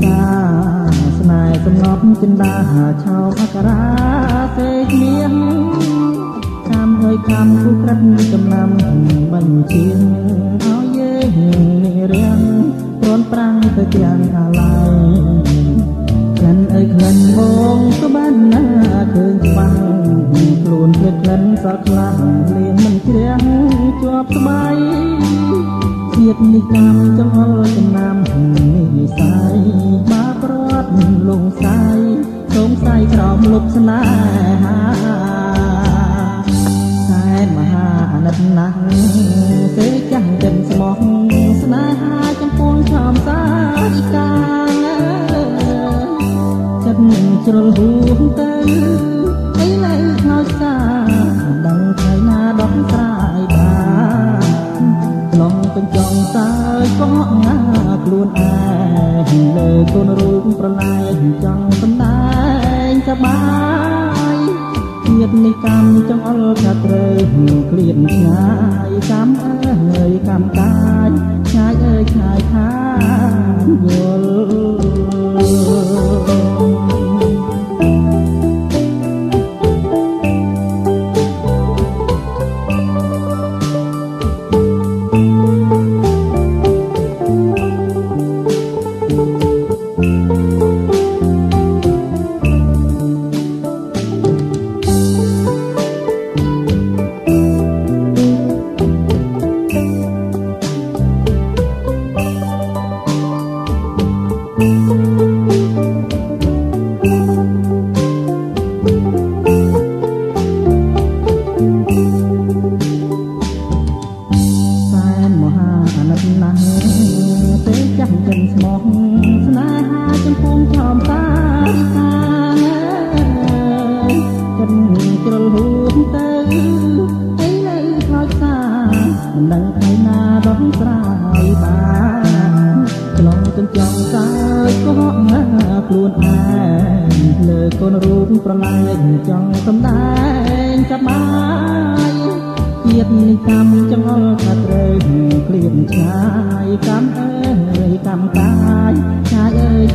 សាស្នេហ៍សំណប់ចិន្តាឆោអក្សរាសេគ្នាចាំអើយចាំគូក្រិតចំណាំបញ្ជាឲ្យយើងនេះរៀងព្រនប្រាំងទៅទាំងអាឡ័យក្លិនអើយក្លិនបងក៏បានណាឃើញច្បាស់ខ្លួនភ្លេចក្លិនសល់ខ្លាំងលៀងមិនជ្រះជាប់ស្បៃជាតិនេះកម្មចង្អុលចំណាំនេះសាយបាប្រត់លងសាយសូមសាយក្រោមលុបស្នេហាតែមហាអាណិតណាស់ទេចាស់ចិនស្មោះស្នេហាចំពោះឆោមសាយកាចិត្តជ្រុលហួងទៅអីឡើយខោសាដឹងថ្ងៃណាដោះស្រាយបានក្នុងកញ្ចង់សើចក៏ងាខ្លួនឯងលើកូនរូបប្រឡែងចង់សម្ដែងសប្បាយជាតិនេះកម្មចង្អុលថាត្រូវក្លៀនឆ្ងាយកម្មអើយកម្មកាយឆ្ងាយអើយឆ្ងាយខាងយល់ទេចាស់ចិនស្មោះស្នេហាចំពោះឆោមសាយកាចិនជ្រុលហួងទៅអីលើខោសាមិនដឹងថ្ងៃណាដោះស្រាយបានក្នុងកញ្ចង់សើចក៏ងាខ្លួនឯងលើកូនរូបប្រឡែងចង់សម្ដែងសប្បាយជាតិនេះកម្មចង្អុលថាត្រូវក្លៀនឆ្ងាយកម្មអើយកម្មកាយឆ្ងាយអើយ